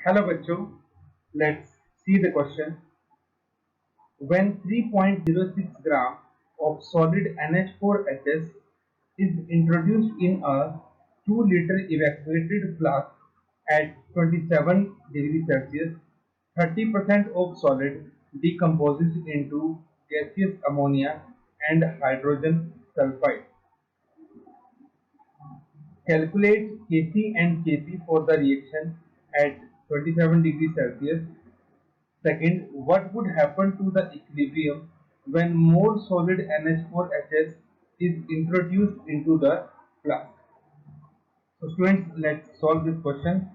Hello बच्चों, let's see the question. When 3.06 gram of solid NH4HS is introduced in a 2-liter evacuated flask at 27 degrees Celsius, 30% of solid decomposes into gaseous ammonia and hydrogen sulfide. Calculate Kc and Kp for the reaction at 27 degrees Celsius. Second, what would happen to the equilibrium when more solid NH4HS is introduced into the flask? So students, let's solve this question.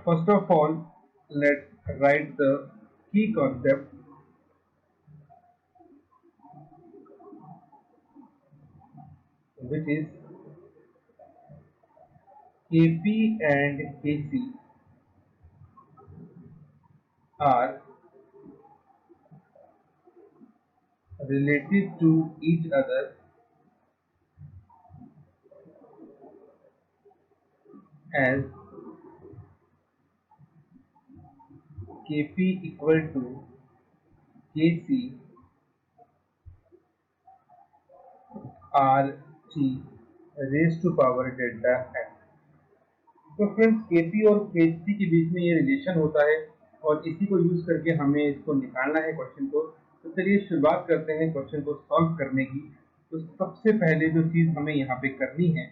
First of all, let's write the key concept, which is Kp and Kc are related to each other as Kp equal to Kc RT raised to power delta n. तो friends KP और केसी के बीच में ये relation होता है और इसी को यूज करके हमें इसको निकालना है क्वेश्चन को। तो चलिए शुरुआत करते हैं क्वेश्चन को सॉल्व करने की। तो सबसे पहले जो चीज हमें यहाँ पे करनी है,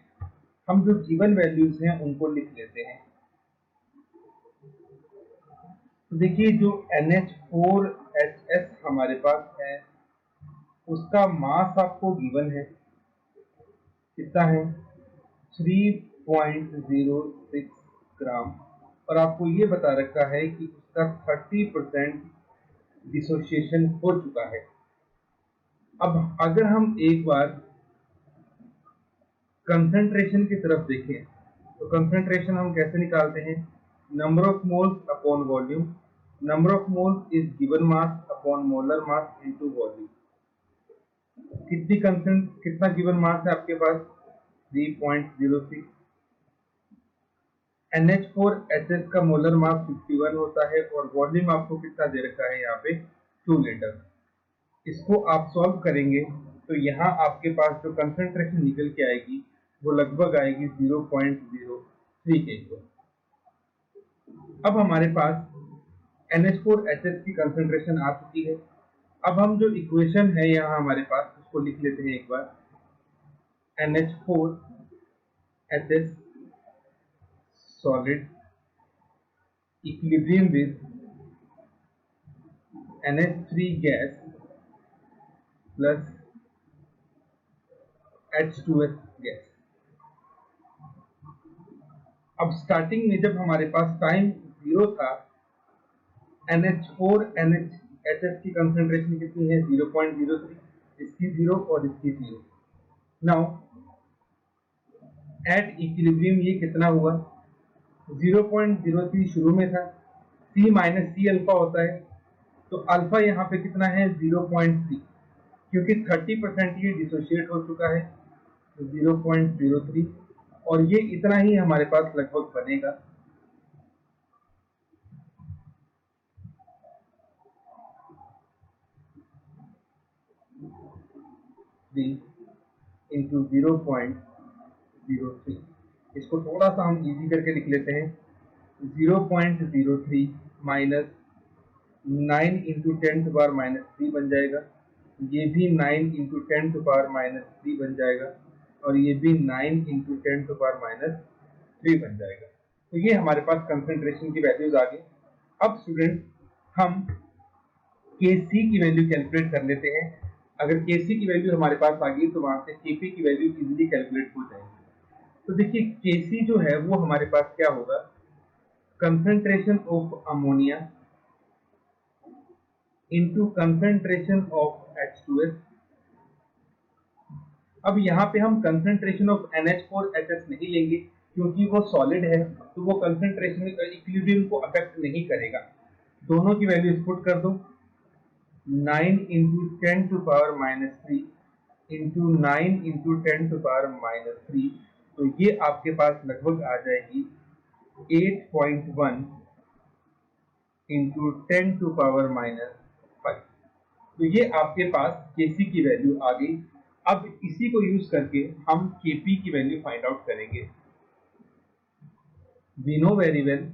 हम जो गिवन वैल्यूज हैं उनको लिख लेते हैं। तो देखिए जो NH4HS हमारे पास है उसका मास आपको गिवन है, कितना है 3.06 ग्राम, और आपको ये बता रखा है कि उसका 30% डिसोसिएशन हो चुका है। अब अगर हम एक बार कंसंट्रेशन की तरफ देखें तो कंसंट्रेशन हम कैसे निकालते हैं, number of moles upon volume, number of moles is given mass upon molar mass into volume. कितना गिवन मास है आपके पास 3.06। NH4HS का मोलर मास 51 होता है और वॉल्यूम आपको कितना दे रखा है यहाँ पे 2 लीटर। इसको आप सॉल्व करेंगे तो यहाँ आपके पास जो कंसंट्रेशन निकल के आएगी वो लगभग आएगी 0.03 के इक्वल। अब हमारे पास NH4HS की कंसंट्रेशन आ चुकी है। अब हम जो इक्वेशन है यहाँ हमारे पास उसको लिख लेते हैं एक बार। NH4HS solid equilibrium with NH3 gas plus H2S gas. अब स्टार्टिंग में जब हमारे पास टाइम 0 था, NH4NH की कंसंट्रेशन कितनी है 0.03, इसकी 0 और इसकी 0। नाउ एट इक्विलिब्रियम ये कितना हुआ 0.03 शुरू में था, C माइनस C अल्फा होता है, तो अल्फा यहाँ पे कितना है 0.3, क्योंकि 30% ये डिसोशिएट हो चुका है 0.03, और ये इतना ही हमारे पास लगभग बनेगा। इंटू 0.03, इसको थोड़ा सा हम इजी करके लिख लेते हैं। 0.03 माइनस 9 इंटू 10⁻³ बन जाएगा, ये भी 9 इंटू 10⁻³ बन जाएगा, और ये भी 9 इंटू 10⁻³ बन जाएगा। तो ये हमारे पास कंसंट्रेशन की वैल्यूज आ गई। अब स्टूडेंट हम Kc की वैल्यू कैलकुलेट कर लेते हैं। अगर Kc की वैल्यू हमारे पास आ गई तो वहां से Kp की वैल्यू इजीली कैलकुलेट हो जाएगी। तो देखिए Kc जो है वो हमारे पास क्या होगा, concentration of ammonia into concentration of H2S। अब यहाँ पे हम कंसंट्रेशन ऑफ NH4HS नहीं लेंगे क्योंकि वो सॉलिड है, तो वो कंसंट्रेशन इक्विलिब्रियम को अफेक्ट नहीं करेगा। दोनों की वैल्यूज पुट कर दो, 9 इंटू 10⁻³ इंटू 9 इंटू 10⁻³, तो ये आपके पास लगभग आ जाएगी 8.1 इंटू 10 टू पावर माइनस 5। तो ये आपके पास Kc की वैल्यू आ गई। अब इसी को यूज करके हम Kp की वैल्यू फाइंड आउट करेंगे। We know very well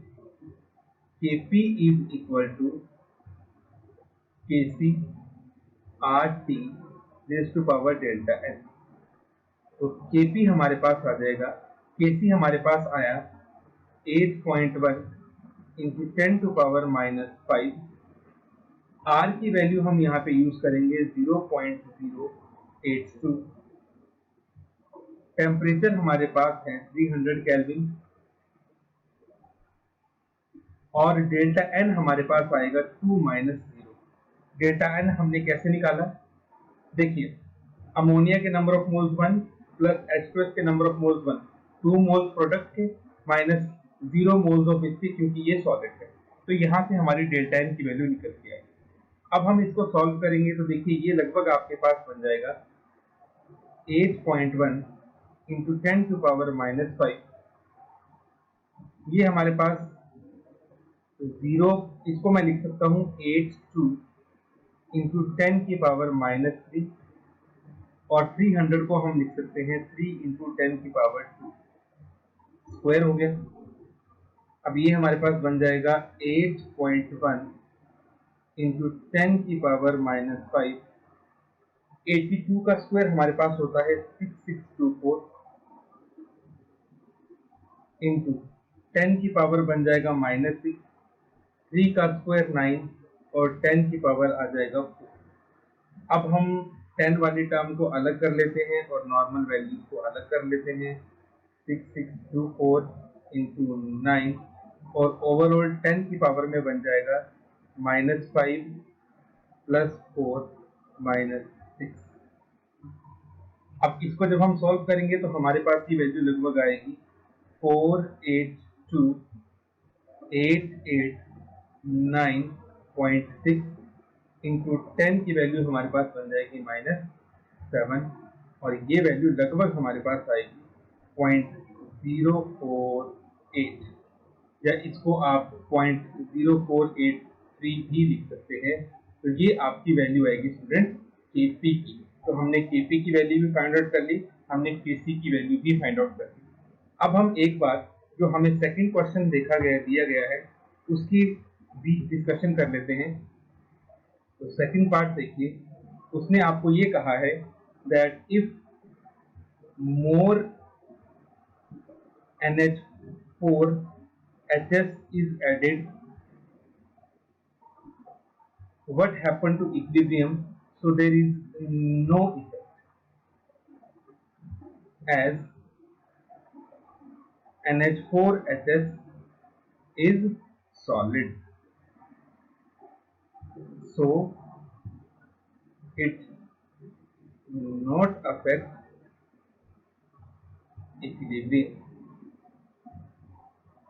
Kp is equal to Kc RT raised to power delta n। तो Kp हमारे पास आ जाएगा, Kc हमारे पास आया 8.1 into 10 to power minus 5। R की वैल्यू हम यहाँ पे यूज करेंगे 0.082। टेम्परेचर हमारे पास है 300 केल्विन और डेल्टा n हमारे पास आएगा 2 माइनस 0। डेल्टा n हमने कैसे निकाला? देखिए, अमोनिया के number of moles 1 plus H2S के number of moles 1, 2 moles product के माइनस 0 मोल्स ऑफ इसके, क्योंकि ये सॉलिड है। तो यहाँ से हमारी डेल्टा n की वैल्यू निकल के आएगी। अब हम इसको सॉल्व करेंगे तो देखिए ये लगभग आपके पास बन जाएगा 8.1 इंटू 10 टू पावर माइनस 5। ये हमारे पास 0, इसको मैं लिख सकता हूँ 82 इंटू 10 की पावर माइनस 3 और 300 को हम लिख सकते हैं 3 इंटू 10 की पावर 2 स्क्वायर हो गया। अब ये हमारे पास बन जाएगा 8.1 इंटू 10 की पावर माइनस 5। 82 का स्क्वायर हमारे पास होता है 6624 इंटू 10 की पावर बन जाएगा माइनस 6, 3 का स्क्वायर 9 और 10 की पावर आ जाएगा 4। अब हम 10 वाली टर्म को अलग कर लेते हैं और नॉर्मल वैल्यूज को अलग कर लेते हैं। 6624 इंटू 9 और ओवरऑल 10 की पावर में बन जाएगा माइनस 5 प्लस 4 माइनस 6। अब इसको जब हम सॉल्व करेंगे तो हमारे पास की वैल्यू लगभग आएगी 4828896 इंटू 10 की वैल्यू हमारे पास बन जाएगी माइनस 7 और ये वैल्यू लगभग हमारे पास आएगी 0.048 या इसको आप 0.0483 भी लिख सकते हैं। तो ये आपकी वैल्यू आएगी स्टूडेंट Kp की। तो हमने Kp की वैल्यू भी फाइंड आउट कर ली, हमने Kc की वैल्यू भी फाइंड आउट कर ली। अब हम एक बार जो हमें सेकंड क्वेश्चन दिया गया है उसकी भी डिस्कशन कर लेते हैं। तो सेकंड पार्ट देखिए, उसने आपको ये कहा है that if more NH4HS is added, what happened to equilibrium? So there is no effect as NH4HS is solid, so it not affect equilibrium।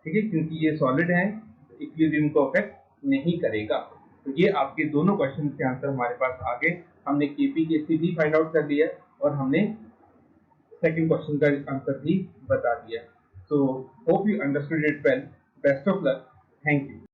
ठीक है, क्योंकि ये सॉलिड है तो इक्विलिब्रियम को अफेक्ट नहीं करेगा। तो ये आपके दोनों क्वेश्चन के आंसर हमारे पास आ गए। हमने Kp Kc भी फाइंड आउट कर लिया और हमने सेकंड क्वेश्चन का आंसर भी बता दिया। So hope you understood it well. Best of luck. Thank you.